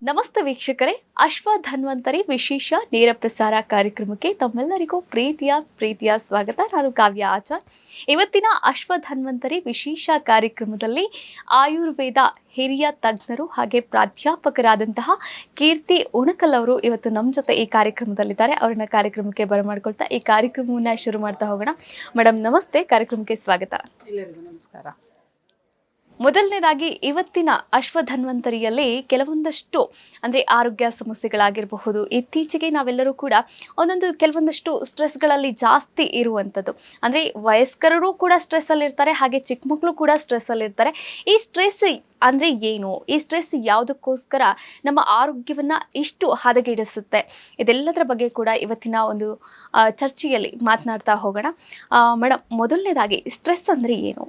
ನಮಸ್ತೆ ವೀಕ್ಷಕರೇ, ಅಶ್ವಧನ್ವಂತರಿ ವಿಶೇಷ ನೇರ ಪ್ರಸಾರ ಕಾರ್ಯಕ್ರಮಕ್ಕೆ ತಮ್ಮೆಲ್ಲರಿಗೂ ಪ್ರೀತಿಯ ಸ್ವಾಗತ. ನಾನು ಕಾವ್ಯ ಆಚಾರ್. ಇವತ್ತಿನ ಅಶ್ವಧನ್ವಂತರಿ ವಿಶೇಷ ಕಾರ್ಯಕ್ರಮದಲ್ಲಿ ಆಯುರ್ವೇದ ಹಿರಿಯ ತಜ್ಞರು ಹಾಗೆ ಪ್ರಾಧ್ಯಾಪಕರಾದಂತಹ ಕೀರ್ತಿ ಉಣಕಲ್ ಅವರು ಇವತ್ತು ನಮ್ಮ ಜೊತೆ ಈ ಕಾರ್ಯಕ್ರಮದಲ್ಲಿದ್ದಾರೆ. ಅವರನ್ನ ಕಾರ್ಯಕ್ರಮಕ್ಕೆ ಬರಮಾಡ್ಕೊಳ್ತಾ ಈ ಕಾರ್ಯಕ್ರಮವನ್ನು ಶುರು ಮಾಡ್ತಾ ಹೋಗೋಣ. ಮೇಡಮ್ ನಮಸ್ತೆ, ಕಾರ್ಯಕ್ರಮಕ್ಕೆ ಸ್ವಾಗತ. ಎಲ್ಲರಿಗೂ ನಮಸ್ಕಾರ. ಮೊದಲನೇದಾಗಿ ಇವತ್ತಿನ ಅಶ್ವಧನ್ವಂತರಿಯಲ್ಲಿ ಕೆಲವೊಂದಷ್ಟು ಅಂದರೆ ಆರೋಗ್ಯ ಸಮಸ್ಯೆಗಳಾಗಿರಬಹುದು, ಇತ್ತೀಚೆಗೆ ನಾವೆಲ್ಲರೂ ಕೂಡ ಕೆಲವೊಂದಷ್ಟು ಸ್ಟ್ರೆಸ್ಗಳಲ್ಲಿ ಜಾಸ್ತಿ ಇರುವಂಥದ್ದು. ಅಂದರೆ ವಯಸ್ಕರು ಕೂಡ ಸ್ಟ್ರೆಸ್ಸಲ್ಲಿರ್ತಾರೆ, ಹಾಗೆ ಚಿಕ್ಕ ಮಕ್ಕಳು ಕೂಡ ಸ್ಟ್ರೆಸ್ಸಲ್ಲಿರ್ತಾರೆ. ಈ ಸ್ಟ್ರೆಸ್ ಅಂದರೆ ಏನು? ಈ ಸ್ಟ್ರೆಸ್ ಯಾವುದಕ್ಕೋಸ್ಕರ ನಮ್ಮ ಆರೋಗ್ಯವನ್ನು ಇಷ್ಟು ಹದಗೆಡಿಸುತ್ತೆ? ಇದೆಲ್ಲದರ ಬಗ್ಗೆ ಕೂಡ ಇವತ್ತಿನ ಒಂದು ಚರ್ಚೆಯಲ್ಲಿ ಮಾತನಾಡ್ತಾ ಹೋಗೋಣ. ಮೇಡಮ್, ಮೊದಲನೇದಾಗಿ ಸ್ಟ್ರೆಸ್ ಅಂದರೆ ಏನು?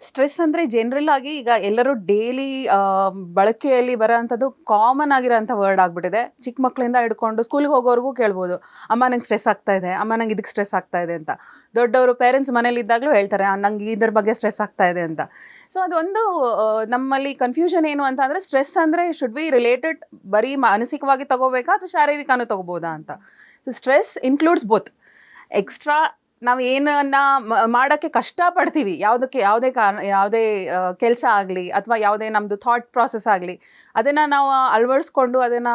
ಸ್ಟ್ರೆಸ್ ಅಂದರೆ ಜನರಲ್ ಆಗಿ ಈಗ ಎಲ್ಲರೂ ಡೈಲಿ ಬಳಕೆಯಲ್ಲಿ ಬರೋವಂಥದ್ದು ಕಾಮನ್ ಆಗಿರೋಂಥ ವರ್ಡ್ ಆಗಿಬಿಟ್ಟಿದೆ. ಚಿಕ್ಕ ಮಕ್ಕಳಿಂದ ಹಿಡ್ಕೊಂಡು ಸ್ಕೂಲಿಗೆ ಹೋಗೋರ್ಗೂ ಕೇಳ್ಬೋದು, ಅಮ್ಮ ನಂಗೆ ಸ್ಟ್ರೆಸ್ ಆಗ್ತಾ ಇದೆ, ಅಮ್ಮ ನಂಗೆ ಇದಕ್ಕೆ ಸ್ಟ್ರೆಸ್ ಆಗ್ತಾ ಇದೆ ಅಂತ. ದೊಡ್ಡವರು ಪೇರೆಂಟ್ಸ್ ಮನೇಲಿ ಇದ್ದಾಗಲೂ ಹೇಳ್ತಾರೆ ನಂಗೆ ಇದ್ರ ಬಗ್ಗೆ ಸ್ಟ್ರೆಸ್ ಆಗ್ತಾ ಇದೆ ಅಂತ. ಸೊ ಅದೊಂದು ನಮ್ಮಲ್ಲಿ ಕನ್ಫ್ಯೂಷನ್ ಏನು ಅಂತ ಅಂದರೆ, ಸ್ಟ್ರೆಸ್ ಅಂದರೆ ಶುಡ್ ಬಿ ರಿಲೇಟೆಡ್ ಬರೀ ಮಾನಸಿಕವಾಗಿ ತಗೋಬೇಕಾ ಅಥವಾ ಶಾರೀರಿಕನೂ ತಗೋಬೋದಾ ಅಂತ. So stress includes both. Extra ನಾವು ಏನನ್ನ ಮಾಡೋಕ್ಕೆ ಕಷ್ಟಪಡ್ತೀವಿ, ಯಾವುದೇ ಕೆಲಸ ಆಗಲಿ ಅಥವಾ ಯಾವುದೇ ನಮ್ಮದು ಥಾಟ್ ಪ್ರಾಸೆಸ್ ಆಗಲಿ, ಅದನ್ನು ನಾವು ಅಳವಡಿಸ್ಕೊಂಡು ಅದನ್ನು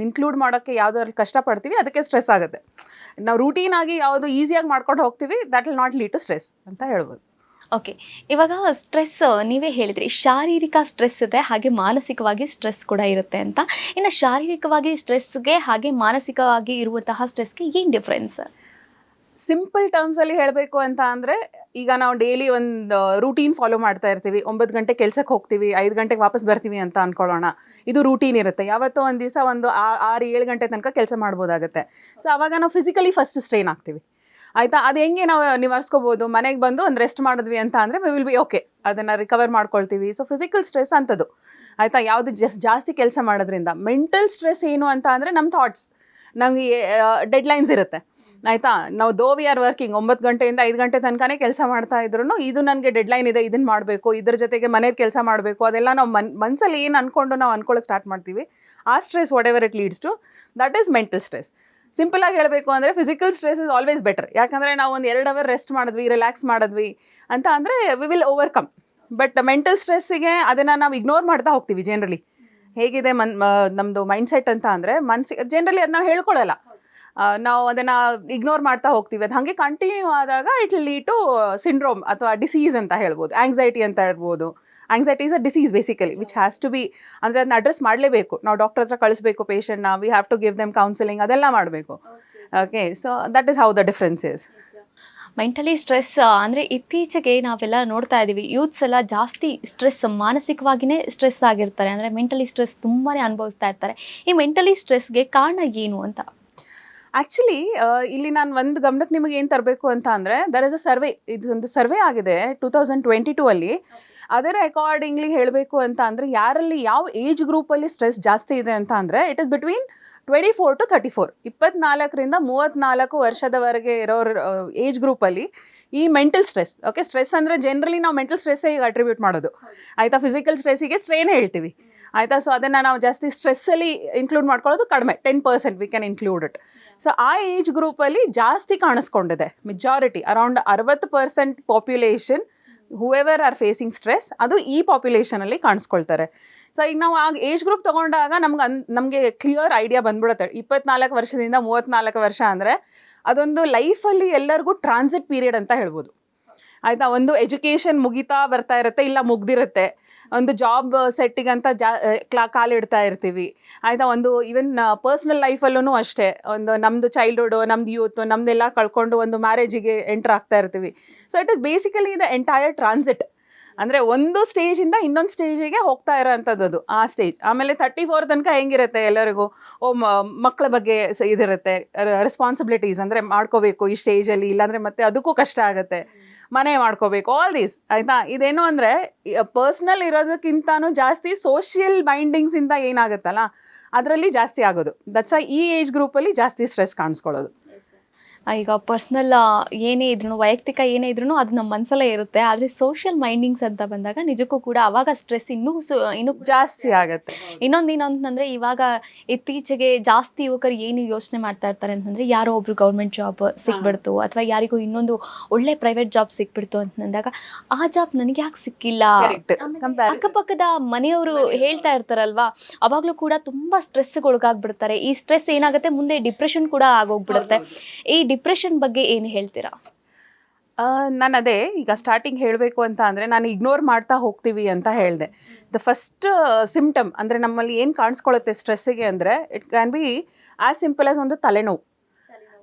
ಇನ್ಕ್ಲೂಡ್ ಮಾಡೋಕ್ಕೆ ಯಾವುದ್ರಲ್ಲಿ ಕಷ್ಟಪಡ್ತೀವಿ ಅದಕ್ಕೆ ಸ್ಟ್ರೆಸ್ ಆಗುತ್ತೆ. ನಾವು ರೂಟೀನಾಗಿ ಯಾವುದು ಈಸಿಯಾಗಿ ಮಾಡ್ಕೊಂಡು ಹೋಗ್ತೀವಿ, that will not lead to stress ಅಂತ ಹೇಳ್ಬೋದು. ಓಕೆ, ಇವಾಗ ಸ್ಟ್ರೆಸ್ ನೀವೇ ಹೇಳಿದ್ರಿ, ಶಾರೀರಿಕ ಸ್ಟ್ರೆಸ್ ಇದೆ ಹಾಗೆ ಮಾನಸಿಕವಾಗಿ ಸ್ಟ್ರೆಸ್ ಕೂಡ ಇರುತ್ತೆ ಅಂತ. ಇನ್ನು ಶಾರೀರಿಕವಾಗಿ ಸ್ಟ್ರೆಸ್ಗೆ ಹಾಗೆ ಮಾನಸಿಕವಾಗಿ ಇರುವಂತಹ ಸ್ಟ್ರೆಸ್ಗೆ ಏನು ಡಿಫ್ರೆನ್ಸ್? ಸಿಂಪಲ್ ಟರ್ಮ್ಸಲ್ಲಿ ಹೇಳಬೇಕು ಅಂತ ಅಂದರೆ, ಈಗ ನಾವು ಡೈಲಿ ಒಂದು ರೂಟೀನ್ ಫಾಲೋ ಮಾಡ್ತಾ ಇರ್ತೀವಿ. 9 ಗಂಟೆ ಕೆಲಸಕ್ಕೆ ಹೋಗ್ತೀವಿ, 5 ಗಂಟೆಗೆ ವಾಪಸ್ ಬರ್ತೀವಿ ಅಂತ ಅಂದ್ಕೊಳ್ಳೋಣ. ಇದು ರೂಟೀನ್ ಇರುತ್ತೆ. ಯಾವತ್ತೋ ಒಂದು ದಿವಸ ಒಂದು 6-7 ಗಂಟೆ ತನಕ ಕೆಲಸ ಮಾಡ್ಬೋದಾಗುತ್ತೆ. ಸೊ ಆವಾಗ ನಾವು ಫಿಸಿಕಲಿ ಫಸ್ಟ್ ಸ್ಟ್ರೈನ್ ಆಗ್ತೀವಿ, ಆಯಿತಾ. ಅದು ಹೆಂಗೆ ನಾವು ನಿವಾರಿಸ್ಕೋಬೋದು? ಮನೆಗೆ ಬಂದು ಒಂದು ರೆಸ್ಟ್ ಮಾಡಿದ್ವಿ ಅಂತ ಅಂದರೆ ವಿ ವಿಲ್ ಬಿ ಓಕೆ, ಅದನ್ನು ರಿಕವರ್ ಮಾಡ್ಕೊಳ್ತೀವಿ. ಸೊ ಫಿಸಿಕಲ್ ಸ್ಟ್ರೆಸ್ ಅಂಥದ್ದು, ಆಯಿತಾ. ಯಾವುದು ಜಾಸ್ತಿ ಕೆಲಸ ಮಾಡೋದ್ರಿಂದ. ಮೆಂಟಲ್ ಸ್ಟ್ರೆಸ್ ಏನು ಅಂತ ಅಂದರೆ, ನಮ್ಮ ಥಾಟ್ಸ್, ನಮಗೆ ಡೆಡ್ಲೈನ್ಸ್ ಇರುತ್ತೆ, ಆಯಿತಾ. ನಾವು ವಿ ಆರ್ ವರ್ಕಿಂಗ್ 9 ಗಂಟೆಯಿಂದ 5 ಗಂಟೆ ತನಕನೇ ಕೆಲಸ ಮಾಡ್ತಾ ಇದ್ರು, ಇದು ನನಗೆ ಡೆಡ್ಲೈನ್ ಇದೆ, ಇದನ್ನು ಮಾಡಬೇಕು, ಇದ್ರ ಜೊತೆಗೆ ಮನೇದು ಕೆಲಸ ಮಾಡಬೇಕು, ಅದೆಲ್ಲ ನಾವು ಮನಸ್ಸಲ್ಲಿ ಏನು ಅಂದ್ಕೊಂಡು ನಾವು ಅಂದ್ಕೊಳ್ಳೋಕೆ ಸ್ಟಾರ್ಟ್ ಮಾಡ್ತೀವಿ. ಆ stress whatever it leads to, that is mental stress. ಸಿಂಪಲಾಗಿ ಹೇಳಬೇಕು ಅಂದರೆ, physical stress is always better. ಯಾಕಂದರೆ ನಾವು ಒಂದು 2 ಅವರ್ ರೆಸ್ಟ್ ಮಾಡಿದ್ವಿ, ರಿಲ್ಯಾಕ್ಸ್ ಮಾಡಿದ್ವಿ ಅಂತ ಅಂದರೆ we will overcome. But mental ಸ್ಟ್ರೆಸ್ಸಿಗೆ ಅದನ್ನು ನಾವು ಇಗ್ನೋರ್ ಮಾಡ್ತಾ ಹೋಗ್ತೀವಿ. ಜನರಲಿ ಹೇಗಿದೆ ನಮ್ಮದು ಮೈಂಡ್ಸೆಟ್ ಅಂತ ಅಂದರೆ, ಜನರಲಿ ಅದು ನಾವು ಹೇಳ್ಕೊಳ್ಳಲ್ಲ, ನಾವು ಅದನ್ನು ಇಗ್ನೋರ್ ಮಾಡ್ತಾ ಹೋಗ್ತೀವಿ. ಅದು ಹಾಗೆ ಕಂಟಿನ್ಯೂ ಆದಾಗ it will lead to syndrome ಅಥವಾ ಡಿಸೀಸ್ ಅಂತ ಹೇಳ್ಬೋದು, ಆಂಗ್ಸೈಟಿ ಅಂತ ಹೇಳ್ಬೋದು. Anxiety is a disease basically which has to be, ಅಂದರೆ ಅದನ್ನ ಅಡ್ರೆಸ್ ಮಾಡಲೇಬೇಕು. ನಾವು ಡಾಕ್ಟರ್ ಹತ್ರ ಕಳಿಸ್ಬೇಕು ಪೇಷಂಟ್ನ, we have to give them counselling, ಅದೆಲ್ಲ ಮಾಡಬೇಕು. Okay, so that is how the difference is. Mentally stress ಅಂದರೆ ಇತ್ತೀಚೆಗೆ ನಾವೆಲ್ಲ ನೋಡ್ತಾ ಇದ್ದೀವಿ, ಯೂತ್ಸ್ ಎಲ್ಲ ಜಾಸ್ತಿ ಸ್ಟ್ರೆಸ್, ಮಾನಸಿಕವಾಗಿಯೇ ಸ್ಟ್ರೆಸ್ ಆಗಿರ್ತಾರೆ. ಅಂದರೆ ಮೆಂಟಲಿ ಸ್ಟ್ರೆಸ್ ತುಂಬಾ ಅನುಭವಿಸ್ತಾ ಇರ್ತಾರೆ. ಈ ಮೆಂಟಲಿ ಸ್ಟ್ರೆಸ್ಗೆ ಕಾರಣ ಏನು ಅಂತ? ಆ್ಯಕ್ಚುಲಿ ಇಲ್ಲಿ ನಾನು ಒಂದು ಗಮನಕ್ಕೆ ನಿಮಗೆ ಏನು ತರಬೇಕು ಅಂತ ಅಂದರೆ, ದರ್ ಇಸ್ ಅ ಸರ್ವೆ. ಇದೊಂದು ಸರ್ವೆ ಆಗಿದೆ 2022 ಅಲ್ಲಿ. ಅದರ ಅಕಾರ್ಡಿಂಗ್ಲಿ ಹೇಳಬೇಕು ಅಂತ ಅಂದರೆ, ಯಾರಲ್ಲಿ ಯಾವ ಏಜ್ ಗ್ರೂಪಲ್ಲಿ ಸ್ಟ್ರೆಸ್ ಜಾಸ್ತಿ ಇದೆ ಅಂತ ಅಂದರೆ, ಇಟ್ ಇಸ್ ಬಿಟ್ವೀನ್ 24 to 34, 24ರಿಂದ 34 ವರ್ಷದವರೆಗೆ ಇರೋರ ಏಜ್ ಗ್ರೂಪಲ್ಲಿ ಈ ಮೆಂಟಲ್ ಸ್ಟ್ರೆಸ್. ಓಕೆ, ಸ್ಟ್ರೆಸ್ ಅಂದರೆ ಜನರಲಿ ನಾವು ಮೆಂಟಲ್ ಸ್ಟ್ರೆಸ್ಸೇ ಈಗ ಅಟ್ರಿಬ್ಯೂಟ್ ಮಾಡೋದು, ಆಯಿತಾ. ಫಿಸಿಕಲ್ ಸ್ಟ್ರೆಸ್ಸಿಗೆ ಸ್ಟ್ರೇನ್ ಹೇಳ್ತೀವಿ, ಆಯಿತಾ. ಸೊ ಅದನ್ನು ನಾವು ಜಾಸ್ತಿ ಸ್ಟ್ರೆಸ್ಸಲ್ಲಿ ಇನ್ಕ್ಲೂಡ್ ಮಾಡ್ಕೊಳ್ಳೋದು ಕಡಿಮೆ, 10% we can include it. So ಆ ಏಜ್ ಗ್ರೂಪಲ್ಲಿ ಜಾಸ್ತಿ ಕಾಣಿಸ್ಕೊಂಡಿದೆ. Majority around 60% population whoever are facing stress, ಅದು ಈ ಪಾಪ್ಯುಲೇಷನಲ್ಲಿ ಕಾಣಿಸ್ಕೊಳ್ತಾರೆ. ಸೊ ಈಗ ನಾವು ಆ ಏಜ್ ಗ್ರೂಪ್ ತೊಗೊಂಡಾಗ ನಮಗೆ ಕ್ಲಿಯರ್ ಐಡಿಯಾ ಬಂದ್ಬಿಡುತ್ತೆ. 24 ವರ್ಷದಿಂದ 34 ವರ್ಷ ಅಂದರೆ ಅದೊಂದು ಲೈಫಲ್ಲಿ ಎಲ್ಲರಿಗೂ ಟ್ರಾನ್ಸಿಟ್ ಪೀರಿಯಡ್ ಅಂತ ಹೇಳ್ಬೋದು, ಆಯಿತಾ. ಒಂದು ಎಜುಕೇಷನ್ ಮುಗಿತಾ ಬರ್ತಾ ಇರುತ್ತೆ, ಇಲ್ಲ ಮುಗ್ದಿರುತ್ತೆ. ಒಂದು ಜಾಬ್ ಸೆಟ್ಟಿಗಂತ ಕಾಲಿಡ್ತಾ ಇರ್ತೀವಿ, ಆಯಿತಾ. ಒಂದು ಈವನ್ ಪರ್ಸ್ನಲ್ ಲೈಫಲ್ಲೂ ಅಷ್ಟೇ, ಒಂದು ನಮ್ಮದು ಚೈಲ್ಡ್ಹುಡ್ಡು, ನಮ್ಮದು ಯೂತ್, ನಮ್ಮದೆಲ್ಲ ಕಳ್ಕೊಂಡು ಒಂದು ಮ್ಯಾರೇಜಿಗೆ ಎಂಟರ್ ಆಗ್ತಾ ಇರ್ತೀವಿ. So it is basically the entire transit. ಅಂದರೆ ಒಂದು ಸ್ಟೇಜಿಂದ ಇನ್ನೊಂದು ಸ್ಟೇಜಿಗೆ ಹೋಗ್ತಾ ಇರೋವಂಥದ್ದು ಅದು ಆ ಸ್ಟೇಜ್. ಆಮೇಲೆ 34 ತನಕ ಹೆಂಗಿರುತ್ತೆ ಎಲ್ಲರಿಗೂ, ಮಕ್ಕಳ ಬಗ್ಗೆ ಇದಿರುತ್ತೆ, ರೆಸ್ಪಾನ್ಸಿಬಿಲಿಟೀಸ್, ಅಂದರೆ ಮಾಡ್ಕೋಬೇಕು ಈ ಸ್ಟೇಜಲ್ಲಿ, ಇಲ್ಲಾಂದರೆ ಮತ್ತೆ ಅದಕ್ಕೂ ಕಷ್ಟ ಆಗುತ್ತೆ, ಮನೆ ಮಾಡ್ಕೋಬೇಕು, ಆಲ್ ದೀಸ್, ಆಯಿತಾ. ಇದೇನು ಅಂದರೆ ಪರ್ಸ್ನಲ್ ಇರೋದಕ್ಕಿಂತನೂ ಜಾಸ್ತಿ ಸೋಷಿಯಲ್ ಬೈಂಡಿಂಗ್ಸಿಂದ ಏನಾಗುತ್ತಲ್ಲ ಅದರಲ್ಲಿ ಜಾಸ್ತಿ ಆಗೋದು. ದಟ್ಸ್ ಈ ಏಜ್ ಗ್ರೂಪಲ್ಲಿ ಜಾಸ್ತಿ ಸ್ಟ್ರೆಸ್ ಕಾಣಿಸ್ಕೊಳ್ಳೋದು. ಈಗ ಪರ್ಸ್ನಲ್ ಏನೇ ಇದ್ರೂ ವೈಯಕ್ತಿಕ ಏನೇ ಇದ್ರೂ ಅದು ನಮ್ಮ ಮನಸ್ಸಲ್ಲೇ ಇರುತ್ತೆ. ಆದರೆ ಸೋಷಿಯಲ್ ಮೈಂಡಿಂಗ್ಸ್ ಅಂತ ಬಂದಾಗ ನಿಜಕ್ಕೂ ಕೂಡ ಆವಾಗ ಸ್ಟ್ರೆಸ್ ಇನ್ನೂ ಜಾಸ್ತಿ ಆಗತ್ತೆ. ಇನ್ನೊಂದೇನು ಅಂತಂದರೆ ಇವಾಗ ಇತ್ತೀಚೆಗೆ ಜಾಸ್ತಿ ಯುವಕರು ಏನು ಯೋಚನೆ ಮಾಡ್ತಾ ಇರ್ತಾರೆ ಅಂತಂದರೆ ಯಾರೋ ಒಬ್ರು ಗೌರ್ಮೆಂಟ್ ಜಾಬ್ ಸಿಕ್ಬಿಡ್ತು ಅಥವಾ ಯಾರಿಗೂ ಇನ್ನೊಂದು ಒಳ್ಳೆ ಪ್ರೈವೇಟ್ ಜಾಬ್ ಸಿಕ್ಬಿಡ್ತು ಅಂತಂದಾಗ ಆ ಜಾಬ್ ನನಗೆ ಯಾಕೆ ಸಿಕ್ಕಿಲ್ಲ, ಅಕ್ಕಪಕ್ಕದ ಮನೆಯವರು ಹೇಳ್ತಾ ಇರ್ತಾರಲ್ವಾ, ಅವಾಗಲೂ ಕೂಡ ತುಂಬ ಸ್ಟ್ರೆಸ್ಗೆ ಒಳಗಾಗ್ಬಿಡ್ತಾರೆ. ಈ ಸ್ಟ್ರೆಸ್ ಏನಾಗುತ್ತೆ ಮುಂದೆ ಡಿಪ್ರೆಷನ್ ಕೂಡ ಆಗೋಗ್ಬಿಡುತ್ತೆ. ಈ ಡಿಪ್ರೆಷನ್ ಬಗ್ಗೆ ಏನು ಹೇಳ್ತೀರಾ? ನಾನು ಅದೇ ಈಗ ಸ್ಟಾರ್ಟಿಂಗ್ ಹೇಳಬೇಕು ಅಂತ ಅಂದರೆ ನಾನು ಇಗ್ನೋರ್ ಮಾಡ್ತಾ ಹೋಗ್ತೀವಿ ಅಂತ ಹೇಳಿದೆ. ದ ಫಸ್ಟ್ ಸಿಂಪ್ಟಮ್ ಅಂದರೆ ನಮ್ಮಲ್ಲಿ ಏನು ಕಾಣಿಸ್ಕೊಳ್ಳುತ್ತೆ ಸ್ಟ್ರೆಸ್ಸಿಗೆ ಅಂದರೆ it can be as simple as ಒಂದು ತಲೆನೋವು.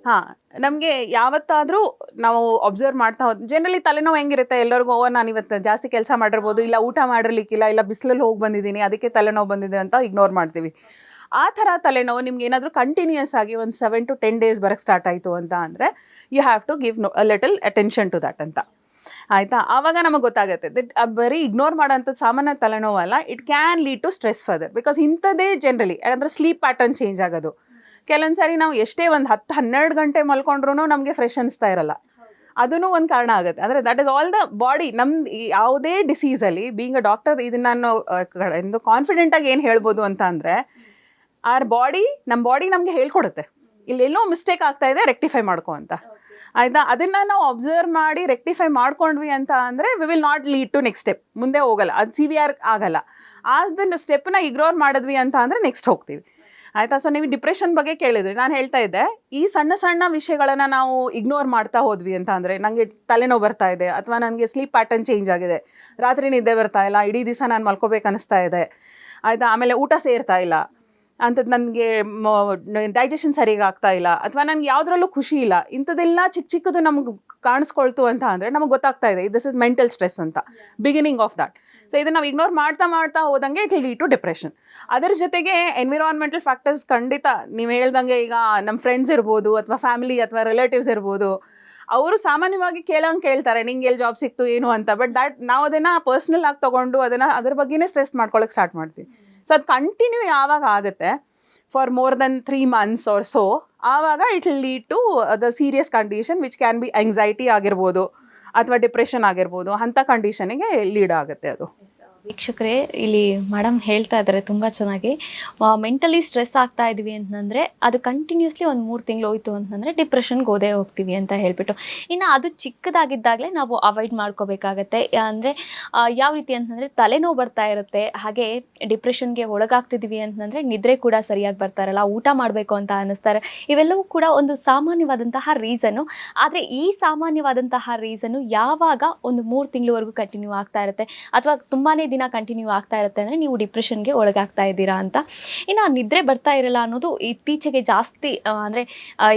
ಹಾಂ, ನಮಗೆ ಯಾವತ್ತಾದರೂ ನಾವು ಅಬ್ಸರ್ವ್ ಮಾಡ್ತಾ ಹೋದ್ ಜನರಲಿ ತಲೆನೋವು ಹೆಂಗಿರುತ್ತೆ ಎಲ್ಲರಿಗೂ, ನಾನು ಇವತ್ತು ಜಾಸ್ತಿ ಕೆಲಸ ಮಾಡಿರ್ಬೋದು, ಇಲ್ಲ ಊಟ ಮಾಡಿರ್ಲಿಕ್ಕಿಲ್ಲ, ಇಲ್ಲ ಬಿಸಿಲಲ್ಲಿ ಹೋಗಿ ಬಂದಿದ್ದೀನಿ ಅದಕ್ಕೆ ತಲೆನೋವು ಬಂದಿದೆ ಅಂತ ಇಗ್ನೋರ್ ಮಾಡ್ತೀವಿ. ಆ ಥರ ತಲೆನೋವು ನಿಮ್ಗೆ ಏನಾದರೂ ಕಂಟಿನ್ಯೂಯಸ್ ಆಗಿ ಒಂದು 7 to 10 days ಬರೋಕ್ಕೆ ಸ್ಟಾರ್ಟ್ ಆಯಿತು ಅಂತ ಅಂದರೆ you have to give a little attention to that ಅಂತ, ಆಯಿತಾ? ಆವಾಗ ನಮಗೆ ಗೊತ್ತಾಗುತ್ತೆ ದಟ್ ಬರೀ ಇಗ್ನೋರ್ ಮಾಡೋಂಥದ್ದು ಸಾಮಾನ್ಯ ತಲೆನೋವಲ್ಲ, it can lead to stress further. Because ಇಂಥದ್ದೇ ಜನರಲಿ ಅಂದರೆ ಸ್ಲೀಪ್ ಪ್ಯಾಟರ್ನ್ ಚೇಂಜ್ ಆಗೋದು. ಕೆಲವೊಂದು ಸಾರಿ ನಾವು ಎಷ್ಟೇ ಒಂದು 10-12 ಗಂಟೆ ಮಲ್ಕೊಂಡ್ರೂ ನಮಗೆ ಫ್ರೆಶ್ ಅನಿಸ್ತಾ ಇರಲ್ಲ, ಅದೂ ಒಂದು ಕಾರಣ ಆಗುತ್ತೆ. ಅಂದರೆ that is all the body. ನಮ್ದು ಯಾವುದೇ ಡಿಸೀಸಲ್ಲಿ ಬೀಯಿಂಗ್ ಅ ಡಾಕ್ಟರ್ ಇದನ್ನು ನಾನು ಎಂದು ಕಾನ್ಫಿಡೆಂಟಾಗಿ ಏನು ಹೇಳ್ಬೋದು ಅಂತ ಅಂದರೆ ನಮ್ಮ ಬಾಡಿ ನಮಗೆ ಹೇಳ್ಕೊಡುತ್ತೆ ಇಲ್ಲೆಲ್ಲೋ ಮಿಸ್ಟೇಕ್ ಆಗ್ತಾ ಇದೆ, ರೆಕ್ಟಿಫೈ ಮಾಡ್ಕೊ ಅಂತ, ಆಯಿತಾ? ಅದನ್ನು ನಾವು ಅಬ್ಸರ್ವ್ ಮಾಡಿ ರೆಕ್ಟಿಫೈ ಮಾಡ್ಕೊಂಡ್ವಿ ಅಂತ ಅಂದರೆ we will not lead to next step, ಮುಂದೆ ಹೋಗಲ್ಲ, ಅದು ಸಿವಿಯರ್ ಆಗಲ್ಲ. ಅದನ್ನು ಸ್ಟೆಪ್ಪನ್ನ ಇಗ್ನೋರ್ ಮಾಡಿದ್ವಿ ಅಂತ ಅಂದರೆ ನೆಕ್ಸ್ಟ್ ಹೋಗ್ತೀವಿ, ಆಯಿತಾ? ಸೊ ನೀವು ಡಿಪ್ರೆಷನ್ ಬಗ್ಗೆ ಕೇಳಿದ್ರಿ, ನಾನು ಹೇಳ್ತಾ ಇದ್ದೆ ಈ ಸಣ್ಣ ಸಣ್ಣ ವಿಷಯಗಳನ್ನು ನಾವು ಇಗ್ನೋರ್ ಮಾಡ್ತಾ ಹೋದ್ವಿ ಅಂತ ಅಂದರೆ ನನಗೆ ತಲೆನೋವು ಬರ್ತಾ ಇದೆ, ಅಥವಾ ನನಗೆ ಸ್ಲೀಪ್ ಪ್ಯಾಟರ್ನ್ ಚೇಂಜ್ ಆಗಿದೆ, ರಾತ್ರಿ ನಿದ್ದೆ ಬರ್ತಾ ಇಲ್ಲ, ಇಡೀ ದಿವಸ ನಾನು ಮಲ್ಕೋಬೇಕು ಅನ್ನಿಸ್ತಾ ಇದೆ, ಆಯಿತಾ? ಆಮೇಲೆ ಊಟ ಸೇರ್ತಾ ಇಲ್ಲ ಅಂಥದ್ದು, ನನಗೆ ಡೈಜೆಷನ್ ಸರಿಯಾಗಿ ಆಗ್ತಾ ಇಲ್ಲ, ಅಥವಾ ನನಗೆ ಯಾವುದ್ರಲ್ಲೂ ಖುಷಿ ಇಲ್ಲ, ಇಂಥದ್ದೆಲ್ಲ ಚಿಕ್ಕ ಚಿಕ್ಕದು ನಮ್ಗೆ ಕಾಣಿಸ್ಕೊಳ್ತು ಅಂತ ಅಂದರೆ ನಮಗೆ ಗೊತ್ತಾಗ್ತಾ ಇದೆ ದಿಸ್ ಇಸ್ ಮೆಂಟಲ್ ಸ್ಟ್ರೆಸ್ ಅಂತ, ಬಿಗಿನಿಂಗ್ ಆಫ್ ದ್ಯಾಟ್. ಸೊ ಇದನ್ನು ನಾವು ಇಗ್ನೋರ್ ಮಾಡ್ತಾ ಹೋದಂಗೆ it will lead to depression. ಅದರ ಜೊತೆಗೆ ಎನ್ವಿರಾನ್ಮೆಂಟಲ್ ಫ್ಯಾಕ್ಟರ್ಸ್ ಖಂಡಿತ ನೀವು ಹೇಳ್ದಂಗೆ, ಈಗ ನಮ್ಮ ಫ್ರೆಂಡ್ಸ್ ಇರ್ಬೋದು, ಅಥವಾ ಫ್ಯಾಮಿಲಿ ಅಥವಾ ರಿಲೇಟಿವ್ಸ್ ಇರ್ಬೋದು, ಅವರು ಸಾಮಾನ್ಯವಾಗಿ ಕೇಳ್ತಾರೆ ನಿಂಗೆ ಎಲ್ಲಿ ಜಾಬ್ ಸಿಕ್ತು ಏನು ಅಂತ. ಬಟ್ ನಾವು ಅದನ್ನು ಪರ್ಸ್ನಲ್ ಆಗಿ ತೊಗೊಂಡು ಅದ್ರ ಬಗ್ಗೆನೇ ಸ್ಟ್ರೆಸ್ ಮಾಡ್ಕೊಳ್ಳೋಕೆ ಸ್ಟಾರ್ಟ್ ಮಾಡ್ತೀವಿ. ಸೊ ಅದು ಕಂಟಿನ್ಯೂ ಯಾವಾಗ ಆಗುತ್ತೆ for more than 3 months or so, ಆವಾಗ it will lead to the serious condition which can be anxiety ಆಗಿರ್ಬೋದು ಅಥವಾ ಡಿಪ್ರೆಷನ್ ಆಗಿರ್ಬೋದು, ಅಂಥ ಕಂಡೀಷನಿಗೆ ಲೀಡ್ ಆಗುತ್ತೆ ಅದು. ವೀಕ್ಷಕರೇ, ಇಲ್ಲಿ ಮೇಡಮ್ ಹೇಳ್ತಾ ಇದ್ದಾರೆ ತುಂಬ ಚೆನ್ನಾಗಿ, ಮೆಂಟಲಿ ಸ್ಟ್ರೆಸ್ ಆಗ್ತಾ ಇದ್ವಿ ಅಂತಂದರೆ ಅದು ಕಂಟಿನ್ಯೂಸ್ಲಿ ಒಂದು 3 ತಿಂಗಳು ಹೋಯ್ತು ಅಂತಂದರೆ ಡಿಪ್ರೆಷನ್ಗೆ ಹೋದೇ ಹೋಗ್ತೀವಿ ಅಂತ ಹೇಳ್ಬಿಟ್ಟು. ಇನ್ನು ಅದು ಚಿಕ್ಕದಾಗಿದ್ದಾಗಲೇ ನಾವು ಅವಾಯ್ಡ್ ಮಾಡ್ಕೋಬೇಕಾಗತ್ತೆ. ಅಂದರೆ ಯಾವ ರೀತಿ ಅಂತಂದರೆ ತಲೆನೋವು ಬರ್ತಾ ಇರುತ್ತೆ, ಹಾಗೆ ಡಿಪ್ರೆಷನ್ಗೆ ಒಳಗಾಗ್ತಿದ್ವಿ ಅಂತಂದರೆ ನಿದ್ರೆ ಕೂಡ ಸರಿಯಾಗಿ ಬರ್ತಾ ಇರಲ್ಲ, ಊಟ ಮಾಡಬೇಕು ಅಂತ ಅನ್ನಿಸ್ತಾರೆ. ಇವೆಲ್ಲವೂ ಕೂಡ ಒಂದು ಸಾಮಾನ್ಯವಾದಂತಹ ರೀಸನ್ನು. ಆದರೆ ಈ ಸಾಮಾನ್ಯವಾದಂತಹ ರೀಸನ್ನು ಯಾವಾಗ ಒಂದು 3 ತಿಂಗಳವರೆಗೂ ಕಂಟಿನ್ಯೂ ಆಗ್ತಾ ಇರುತ್ತೆ ಅಥವಾ ತುಂಬಾ ದಿನ ಕಂಟಿನ್ಯೂ ಆಗ್ತಾ ಇರುತ್ತೆ ಅಂದರೆ ನೀವು ಡಿಪ್ರೆಷನ್ಗೆ ಒಳಗಾಗ್ತಾ ಇದ್ದೀರಾ ಅಂತ. ಇನ್ನು ನಿದ್ರೆ ಬರ್ತಾ ಇರಲ್ಲ ಅನ್ನೋದು ಇತ್ತೀಚೆಗೆ ಜಾಸ್ತಿ. ಅಂದರೆ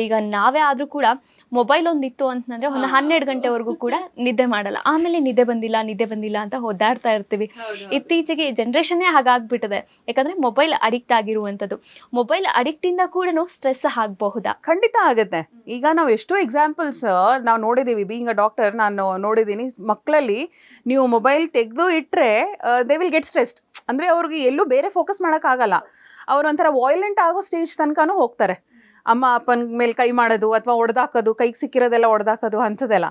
ಈಗ ನಾವೇ ಆದರೂ ಕೂಡ ಮೊಬೈಲ್ ಒಂದಿತ್ತು ಅಂತಂದರೆ ಒಂದು 12 ಗಂಟೆವರೆಗೂ ಕೂಡ ನಿದ್ದೆ ಮಾಡಲ್ಲ, ಆಮೇಲೆ ನಿದ್ದೆ ಬಂದಿಲ್ಲ ಅಂತ ಒದ್ದಾಡ್ತಾ ಇರ್ತೀವಿ. ಇತ್ತೀಚೆಗೆ ಜನ್ರೇಷನ್ನೇ ಹಾಗಾಗ್ಬಿಟ್ಟಿದೆ, ಯಾಕಂದರೆ ಮೊಬೈಲ್ ಅಡಿಕ್ಟ್ ಆಗಿರುವಂಥದ್ದು. ಮೊಬೈಲ್ ಅಡಿಕ್ಟಿಂದ ಕೂಡ ಸ್ಟ್ರೆಸ್ ಆಗಬಹುದಾ? ಖಂಡಿತ ಆಗುತ್ತೆ. ಈಗ ನಾವು ಎಷ್ಟೋ ಎಕ್ಸಾಂಪಲ್ಸ್ ನಾವು ನೋಡಿದ್ದೀವಿ. ಬೀಯಿಂಗ್ ಅ ಡಾಕ್ಟರ್ ನಾನು ನೋಡಿದ್ದೀನಿ, ಮಕ್ಕಳಲ್ಲಿ ನೀವು ಮೊಬೈಲ್ ತೆಗೆದು ಇಟ್ಟರೆ ದೇ ವಿಲ್ ಗೆಟ್ ಸ್ಟ್ರೆಸ್ಡ್. ಅಂದರೆ ಅವ್ರಿಗೆ ಎಲ್ಲೂ ಬೇರೆ ಫೋಕಸ್ ಮಾಡೋಕ್ಕಾಗಲ್ಲ, ಅವರು ಒಂಥರ ವಾಯ್ಲೆಂಟ್ ಆಗೋ ಸ್ಟೇಜ್ ತನಕನೂ ಹೋಗ್ತಾರೆ. ಅಮ್ಮ ಅಪ್ಪನ ಮೇಲೆ ಕೈ ಮಾಡೋದು ಅಥವಾ ಹೊಡೆದಾಕೋದು, ಕೈಗೆ ಸಿಕ್ಕಿರೋದೆಲ್ಲ ಹೊಡೆದಾಕೋದು ಅಂಥದ್ದೆಲ್ಲ,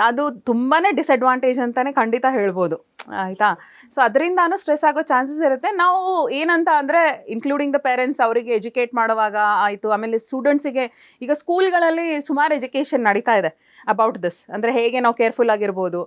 ಅದು ತುಂಬಾ ಡಿಸ್ಅಡ್ವಾಂಟೇಜ್ ಅಂತಲೇ ಖಂಡಿತ ಹೇಳ್ಬೋದು, ಆಯಿತಾ? ಸೊ ಅದರಿಂದಾನು ಸ್ಟ್ರೆಸ್ ಆಗೋ ಚಾನ್ಸಸ್ ಇರುತ್ತೆ. ನಾವು ಏನಂತ ಅಂದರೆ ಇನ್ಕ್ಲೂಡಿಂಗ್ ದ ಪೇರೆಂಟ್ಸ್ ಅವರಿಗೆ ಎಜುಕೇಟ್ ಮಾಡುವಾಗ ಆಯಿತು, ಆಮೇಲೆ ಸ್ಟೂಡೆಂಟ್ಸಿಗೆ ಈಗ ಸ್ಕೂಲ್ಗಳಲ್ಲಿ ಸುಮಾರು ಎಜುಕೇಷನ್ ನಡೀತಾ ಇದೆ ಅಬೌಟ್ ದಿಸ್. ಅಂದರೆ ಹೇಗೆ ನಾವು ಕೇರ್ಫುಲ್ ಆಗಿರ್ಬೋದು,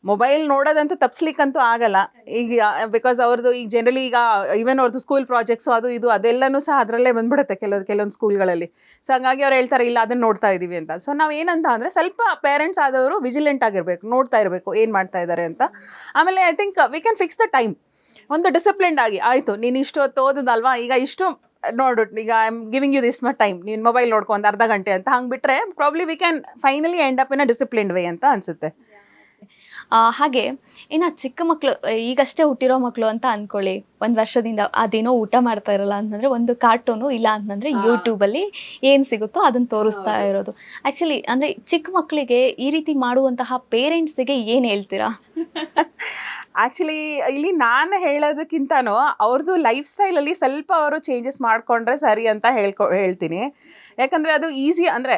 ಮೊಬೈಲ್ ನೋಡೋದಂತೂ ತಪ್ಸ್ಲಿಕ್ಕಂತೂ ಆಗಲ್ಲ ಈಗ, ಬಿಕಾಸ್ ಅವ್ರದ್ದು ಈಗ ಜನರಲಿ ಈಗ ಈವನ್ ಅವ್ರದ್ದು ಸ್ಕೂಲ್ ಪ್ರಾಜೆಕ್ಟ್ಸು ಅದು ಇದು ಅದೆಲ್ಲನೂ ಸಹ ಅದರಲ್ಲೇ ಬಂದ್ಬಿಡುತ್ತೆ ಕೆಲವೊಂದು ಸ್ಕೂಲ್ಗಳಲ್ಲಿ. ಸೊ ಹಂಗಾಗಿ ಅವ್ರು ಹೇಳ್ತಾರೆ ಇಲ್ಲ ಅದನ್ನು ನೋಡ್ತಾ ಇದ್ದೀವಿ ಅಂತ. ಸೊ ನಾವು ಏನಂತ ಅಂದರೆ ಸ್ವಲ್ಪ ಪೇರೆಂಟ್ಸ್ ಆದವರು ವಿಜಿಲೆಂಟ್ ಆಗಿರಬೇಕು, ನೋಡ್ತಾ ಇರಬೇಕು ಏನು ಮಾಡ್ತಾ ಇದ್ದಾರೆ ಅಂತ. ಆಮೇಲೆ I think we can fix the time, ಒಂದು ಡಿಸಿಪ್ಲಿನ್ಡ್ ಆಗಿ, ಆಯಿತು ನೀನು ಇಷ್ಟು ಹೊತ್ತು ಓದೋದಲ್ವಾ, ಈಗ ಇಷ್ಟು ನೋಡು, ಈಗ I am giving you this much time, ನೀನು ಮೊಬೈಲ್ ನೋಡ್ಕೊ ಒಂದು ಅರ್ಧ ಗಂಟೆ ಅಂತ ಹಂಗೆ ಬಿಟ್ಟರೆ probably we can finally end up in a disciplined way ಅಂತ ಅನಿಸುತ್ತೆ. ಹಾಗೆ ಇನ್ನು ಚಿಕ್ಕ ಮಕ್ಕಳು ಈಗಷ್ಟೇ ಹುಟ್ಟಿರೋ ಮಕ್ಕಳು ಅಂತ ಅಂದ್ಕೊಳ್ಳಿ, ಒಂದು ವರ್ಷದಿಂದ ಅದೇನೋ ಊಟ ಮಾಡ್ತಾ ಇರಲ್ಲ ಅಂತಂದರೆ ಒಂದು ಕಾರ್ಟೂನು ಇಲ್ಲ ಅಂತಂದರೆ ಯೂಟ್ಯೂಬಲ್ಲಿ ಏನು ಸಿಗುತ್ತೋ ಅದನ್ನು ತೋರಿಸ್ತಾ ಇರೋದು. ಆ್ಯಕ್ಚುಲಿ ಅಂದರೆ ಚಿಕ್ಕ ಮಕ್ಕಳಿಗೆ ಈ ರೀತಿ ಮಾಡುವಂತಹ ಪೇರೆಂಟ್ಸಿಗೆ ಏನು ಹೇಳ್ತೀರಾ? ಆ್ಯಕ್ಚುಲಿ ಇಲ್ಲಿ ನಾನು ಹೇಳೋದಕ್ಕಿಂತನೂ ಅವ್ರದ್ದು ಲೈಫ್ ಸ್ಟೈಲಲ್ಲಿ ಸ್ವಲ್ಪ ಅವರು ಚೇಂಜಸ್ ಮಾಡಿಕೊಂಡ್ರೆ ಸರಿ ಅಂತ ಹೇಳ್ತೀನಿ. ಯಾಕಂದರೆ ಅದು ಈಸಿ, ಅಂದರೆ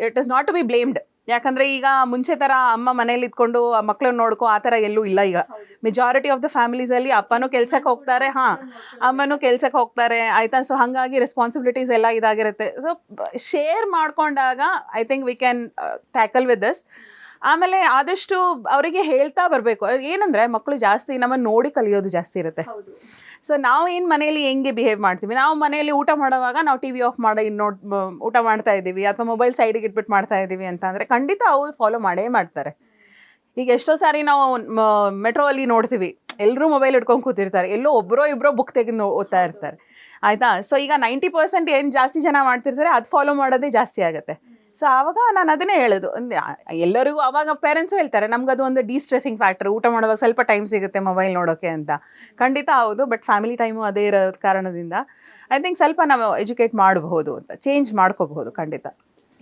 it is not to be blamed. ಯಾಕಂದರೆ ಈಗ ಮುಂಚೆ ಥರ ಅಮ್ಮ ಮನೇಲಿ ಇದ್ಕೊಂಡು ಮಕ್ಕಳನ್ನ ನೋಡ್ಕೊ ಆ ಥರ ಎಲ್ಲೂ ಇಲ್ಲ. ಈಗ ಮೆಜಾರಿಟಿ ಆಫ್ ದ ಫ್ಯಾಮಿಲೀಸಲ್ಲಿ ಅಪ್ಪನೂ ಕೆಲ್ಸಕ್ಕೆ ಹೋಗ್ತಾರೆ, ಅಮ್ಮನೂ ಕೆಲ್ಸಕ್ಕೆ ಹೋಗ್ತಾರೆ, ಆಯಿತಾ. ಸೊ ಹಾಗಾಗಿ ರೆಸ್ಪಾನ್ಸಿಬಿಲಿಟೀಸ್ ಎಲ್ಲ ಇದಾಗಿರುತ್ತೆ. ಸೊ ಶೇರ್ ಮಾಡಿಕೊಂಡಾಗ I think we can tackle with this. ಆಮೇಲೆ ಆದಷ್ಟು ಅವರಿಗೆ ಹೇಳ್ತಾ ಬರಬೇಕು. ಏನಂದರೆ ಮಕ್ಕಳು ಜಾಸ್ತಿ ನಮ್ಮನ್ನು ನೋಡಿ ಕಲಿಯೋದು ಜಾಸ್ತಿ ಇರುತ್ತೆ. ಸೊ ನಾವು ಏನು ಮನೇಲಿ ಹೆಂಗೆ ಬಿಹೇವ್ ಮಾಡ್ತೀವಿ, ನಾವು ಮನೆಯಲ್ಲಿ ಊಟ ಮಾಡೋವಾಗ ನಾವು ಟಿ ವಿ ಆಫ್ ಮಾಡಿ ಊಟ ಮಾಡ್ತಾ ಇದ್ದೀವಿ ಅಥವಾ ಮೊಬೈಲ್ ಸೈಡಿಗೆ ಇಟ್ಬಿಟ್ಟು ಮಾಡ್ತಾ ಇದ್ದೀವಿ ಅಂತ ಅಂದರೆ ಖಂಡಿತ ಅವ್ರು ಫಾಲೋ ಮಾಡೇ ಮಾಡ್ತಾರೆ. ಈಗ ಎಷ್ಟೋ ಸಾರಿ ನಾವು ಮೆಟ್ರೋ ಅಲ್ಲಿ ನೋಡ್ತೀವಿ, ಎಲ್ಲರೂ ಮೊಬೈಲ್ ಹಿಡ್ಕೊಂಡು ಕೂತಿರ್ತಾರೆ, ಎಲ್ಲೋ ಒಬ್ಬರೋ ಇಬ್ಬರೋ ಬುಕ್ ತೆಗೆದು ಓದ್ತಾ ಇರ್ತಾರೆ, ಆಯಿತಾ. ಸೊ ಈಗ 90% ಏನು ಜಾಸ್ತಿ ಜನ ಮಾಡ್ತಿರ್ತಾರೆ ಅದು ಫಾಲೋ ಮಾಡೋದೇ ಜಾಸ್ತಿ ಆಗುತ್ತೆ. ಸೊ ಆವಾಗ ನಾನು ಅದನ್ನೇ ಹೇಳೋದು, ಎಲ್ಲರಿಗೂ ಆವಾಗ ಪೇರೆಂಟ್ಸು ಹೇಳ್ತಾರೆ ನಮ್ಗದು ಒಂದು ಡಿಸ್ಟ್ರೆಸ್ಸಿಂಗ್ ಫ್ಯಾಕ್ಟರ್, ಊಟ ಮಾಡುವಾಗ ಸ್ವಲ್ಪ ಟೈಮ್ ಸಿಗುತ್ತೆ ಮೊಬೈಲ್ ನೋಡೋಕ್ಕೆ ಅಂತ. ಖಂಡಿತ ಹೌದು, ಬಟ್ ಫ್ಯಾಮಿಲಿ ಟೈಮು ಅದೇ ಇರೋ ಕಾರಣದಿಂದ ಐ ಥಿಂಕ್ ಸ್ವಲ್ಪ ನಾವು ಎಜುಕೇಟ್ ಮಾಡಬಹುದು ಅಂತ, ಚೇಂಜ್ ಮಾಡ್ಕೋಬಹುದು ಖಂಡಿತ.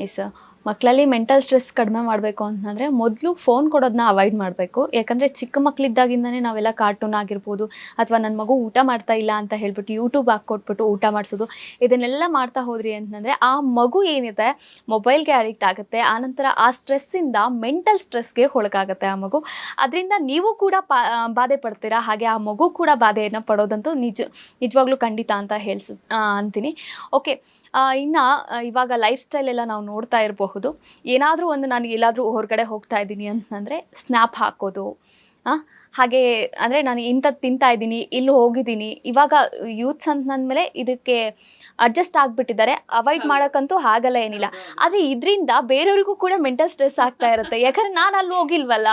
ಎಸ್, ಮಕ್ಕಳಲ್ಲಿ ಮೆಂಟಲ್ ಸ್ಟ್ರೆಸ್ ಕಡಿಮೆ ಮಾಡಬೇಕು ಅಂತಂದರೆ ಮೊದಲು ಫೋನ್ ಕೊಡೋದನ್ನ ಅವಾಯ್ಡ್ ಮಾಡಬೇಕು. ಯಾಕಂದರೆ ಚಿಕ್ಕ ಮಕ್ಕಳಿದ್ದಾಗಿಂದನೇ ನಾವೆಲ್ಲ ಕಾರ್ಟೂನ್ ಆಗಿರ್ಬೋದು ಅಥವಾ ನನ್ನ ಮಗು ಊಟ ಮಾಡ್ತಾ ಇಲ್ಲ ಅಂತ ಹೇಳ್ಬಿಟ್ಟು ಯೂಟ್ಯೂಬ್ ಹಾಕ್ಕೊಟ್ಬಿಟ್ಟು ಊಟ ಮಾಡಿಸೋದು, ಇದನ್ನೆಲ್ಲ ಮಾಡ್ತಾ ಹೋದ್ರಿ ಅಂತಂದರೆ ಆ ಮಗು ಏನಿದೆ ಮೊಬೈಲ್ಗೆ ಅಡಿಕ್ಟ್ ಆಗುತ್ತೆ. ಆನಂತರ ಆ ಸ್ಟ್ರೆಸ್ಸಿಂದ ಮೆಂಟಲ್ ಸ್ಟ್ರೆಸ್ಗೆ ಒಳಗಾಗುತ್ತೆ ಆ ಮಗು. ಅದರಿಂದ ನೀವು ಕೂಡ ಬಾಧೆ ಪಡ್ತೀರಾ, ಹಾಗೆ ಆ ಮಗು ಕೂಡ ಬಾಧೆಯನ್ನು ಪಡೋದಂತೂ ನಿಜವಾಗ್ಲೂ ಖಂಡಿತ ಅಂತ ಅಂತೀನಿ. ಓಕೆ, ಇನ್ನು ಇವಾಗ ಲೈಫ್ ಸ್ಟೈಲ್ ಎಲ್ಲ ನಾವು ನೋಡ್ತಾ ಇರಬಹುದು. ಏನಾದರೂ ಒಂದು ನಾನು ಎಲ್ಲಾದರೂ ಹೊರಗಡೆ ಹೋಗ್ತಾ ಇದ್ದೀನಿ ಅಂತಂದರೆ ಸ್ನ್ಯಾಪ್ ಹಾಕೋದು, ಹಾಗೆ ಅಂದರೆ ನಾನು ಇಂಥದ್ದು ತಿಂತಾ ಇದ್ದೀನಿ, ಇಲ್ಲಿ ಹೋಗಿದ್ದೀನಿ. ಇವಾಗ ಯೂತ್ಸ್ ಅಂತಂದಮೇಲೆ ಇದಕ್ಕೆ ಅಡ್ಜಸ್ಟ್ ಆಗಿಬಿಟ್ಟಿದ್ದಾರೆ, ಅವಾಯ್ಡ್ ಮಾಡೋಕ್ಕಂತೂ ಆಗಲ್ಲ ಏನಿಲ್ಲ. ಆದರೆ ಇದರಿಂದ ಬೇರೆಯವ್ರಿಗೂ ಕೂಡ ಮೆಂಟಲ್ ಸ್ಟ್ರೆಸ್ ಆಗ್ತಾ ಇರುತ್ತೆ. ಯಾಕಂದರೆ ನಾನು ಅಲ್ಲಿ ಹೋಗಿಲ್ವಲ್ಲ,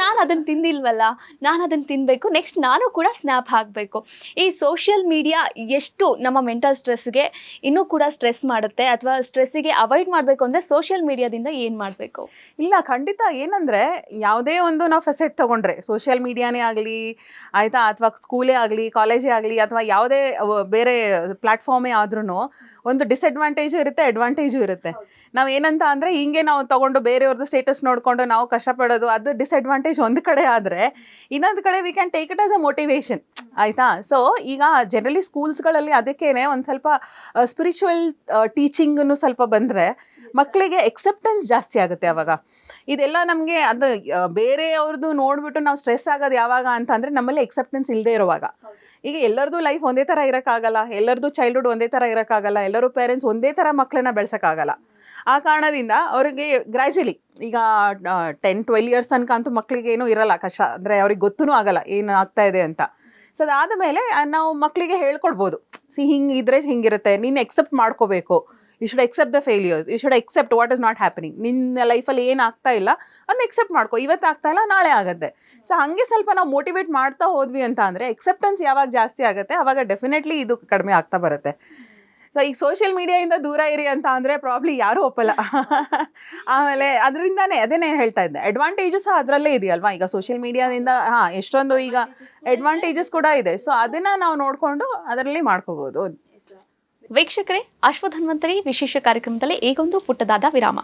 ನಾನು ಅದನ್ನು ತಿಂದಿಲ್ವಲ್ಲ, ನಾನು ಅದನ್ನು ತಿನ್ನಬೇಕು, ನೆಕ್ಸ್ಟ್ ನಾನು ಕೂಡ ಸ್ನ್ಯಾಪ್ ಹಾಕಬೇಕು. ಈ ಸೋಷಿಯಲ್ ಮೀಡಿಯಾ ಎಷ್ಟು ನಮ್ಮ ಮೆಂಟಲ್ ಸ್ಟ್ರೆಸ್ಗೆ ಇನ್ನೂ ಕೂಡ ಸ್ಟ್ರೆಸ್ ಮಾಡುತ್ತೆ, ಅಥವಾ ಸ್ಟ್ರೆಸ್ಸಿಗೆ ಅವಾಯ್ಡ್ ಮಾಡಬೇಕು ಅಂದರೆ ಸೋಷಿಯಲ್ ಮೀಡಿಯಾದಿಂದ ಏನು ಮಾಡಬೇಕು? ಇಲ್ಲ, ಖಂಡಿತ ಏನಂದರೆ ಯಾವುದೇ ಒಂದು ನಾವು ಫೆಸೆಟ್ ತೊಗೊಂಡ್ರೆ, ಸೋಷಿಯಲ್ ಮೀಡಿಯಾನೇ ಆಗಲಿ ಆಯಿತಾ, ಅಥವಾ ಸ್ಕೂಲೇ ಆಗಲಿ, ಕಾಲೇಜೇ ಆಗಲಿ, ಅಥವಾ ಯಾವುದೇ ಬೇರೆ ಪ್ಲ್ಯಾಟ್ಫಾರ್ಮೇ ಆದ್ರೂ ಒಂದು ಡಿಸ್ಅಡ್ವಾಂಟೇಜು ಇರುತ್ತೆ, ಅಡ್ವಾಂಟೇಜು ಇರುತ್ತೆ. ನಾವು ಏನಂತ ಅಂದರೆ ಹಿಂಗೆ ನಾವು ತೊಗೊಂಡು ಬೇರೆಯವ್ರದ್ದು ಸ್ಟೇಟಸ್ ನೋಡಿಕೊಂಡು ನಾವು ಕಷ್ಟಪಡೋದು, ಅದು ಡಿಸ್ಅಡ್ವಾಂಟೇಜ್ ಒಂದು ಕಡೆ. ಆದರೆ ಇನ್ನೊಂದು ಕಡೆ we can take it as a motivation, ಆಯಿತಾ. ಸೊ ಈಗ ಜನರಲಿ ಸ್ಕೂಲ್ಸ್ಗಳಲ್ಲಿ ಅದಕ್ಕೇನೆ ಒಂದು ಸ್ವಲ್ಪ ಸ್ಪಿರಿಚುವಲ್ ಟೀಚಿಂಗನ್ನು ಸ್ವಲ್ಪ ಬಂದರೆ ಮಕ್ಕಳಿಗೆ ಎಕ್ಸೆಪ್ಟೆನ್ಸ್ ಜಾಸ್ತಿ ಆಗುತ್ತೆ. ಆವಾಗ ಇದೆಲ್ಲ ನಮಗೆ ಅದು ಬೇರೆಯವ್ರದ್ದು ನೋಡಿಬಿಟ್ಟು ನಾವು ಸ್ಟ್ರೆಸ್ ಆಗೋದು ಯಾವಾಗ ಅಂತ ಅಂದರೆ ನಮ್ಮಲ್ಲಿ ಎಕ್ಸೆಪ್ಟೆನ್ಸ್ ಇಲ್ಲದೆ ಇರುವಾಗ. ಈಗ ಎಲ್ಲರದ್ದು ಲೈಫ್ ಒಂದೇ ಥರ ಇರೋಕ್ಕಾಗಲ್ಲ, ಎಲ್ಲರದ್ದು ಚೈಲ್ಡ್ಹುಡ್ ಒಂದೇ ಥರ ಇರೋಕ್ಕಾಗಲ್ಲ, ಎಲ್ಲರೂ ಪೇರೆಂಟ್ಸ್ ಒಂದೇ ಥರ ಮಕ್ಕಳನ್ನ ಬೆಳೆಸೋಕ್ಕಾಗಲ್ಲ. ಆ ಕಾರಣದಿಂದ ಅವರಿಗೆ ಗ್ರ್ಯಾಜುಲಿ ಈಗ 10-12 ಇಯರ್ಸ್ ತನಕ ಅಂತೂ ಮಕ್ಕಳಿಗೆ ಏನೂ ಇರಲ್ಲ ಕಷ್ಟ, ಅಂದರೆ ಅವ್ರಿಗೆ ಗೊತ್ತೂ ಆಗಲ್ಲ ಏನು ಆಗ್ತಾ ಇದೆ ಅಂತ. ಸೊ ಅದಾದಮೇಲೆ ನಾವು ಮಕ್ಕಳಿಗೆ ಹೇಳ್ಕೊಡ್ಬೋದು, ಹಿಂಗಿದ್ರೆ ಹಿಂಗಿರುತ್ತೆ, ನೀನು ಎಕ್ಸೆಪ್ಟ್ ಮಾಡ್ಕೋಬೇಕು, you should accept the failures, you should accept what is not happening. ನಿನ್ನ ಲೈಫಲ್ಲಿ ಏನು ಆಗ್ತಾ ಇಲ್ಲ ಅದನ್ನ ಎಕ್ಸೆಪ್ಟ್ ಮಾಡ್ಕೊ, ಇವತ್ತು ಆಗ್ತಾ ಇಲ್ಲ ನಾಳೆ ಆಗುತ್ತೆ. ಸೊ ಹಾಗೆ ಸ್ವಲ್ಪ ನಾವು ಮೋಟಿವೇಟ್ ಮಾಡ್ತಾ ಹೋದ್ವಿ ಅಂತ ಅಂದರೆ ಎಕ್ಸೆಪ್ಟೆನ್ಸ್ ಯಾವಾಗ ಜಾಸ್ತಿ ಆಗುತ್ತೆ ಆವಾಗ ಡೆಫಿನೆಟ್ಲಿ ಇದು ಕಡಿಮೆ ಆಗ್ತಾ ಬರುತ್ತೆ. ಸೊ ಈಗ ಸೋಷಿಯಲ್ ಮೀಡಿಯಾಯಿಂದ ದೂರ ಇರಿ ಅಂತ ಅಂದರೆ ಪ್ರಾಬ್ಲಿ ಯಾರೂ ಒಪ್ಪಲ್ಲ. ಆಮೇಲೆ ಅದರಿಂದನೇ ಅದೇನೇ ಹೇಳ್ತಾ ಇದ್ದೆ, ಅಡ್ವಾಂಟೇಜಸ್ ಅದರಲ್ಲೇ ಇದೆಯಲ್ವಾ. ಈಗ ಸೋಷಿಯಲ್ ಮೀಡಿಯಾದಿಂದ ಎಷ್ಟೊಂದು ಈಗ ಅಡ್ವಾಂಟೇಜಸ್ ಕೂಡ ಇದೆ. ಸೊ ಅದನ್ನು ನಾವು ನೋಡಿಕೊಂಡು ಅದರಲ್ಲಿ ಮಾಡ್ಕೋಬೋದು. ವೀಕ್ಷಕರೇ, ಅಶ್ವಧನ್ವಂತರಿ ವಿಶೇಷ ಕಾರ್ಯಕ್ರಮದಲ್ಲಿ ಈಗೊಂದು ಪುಟ್ಟದಾದ ವಿರಾಮ.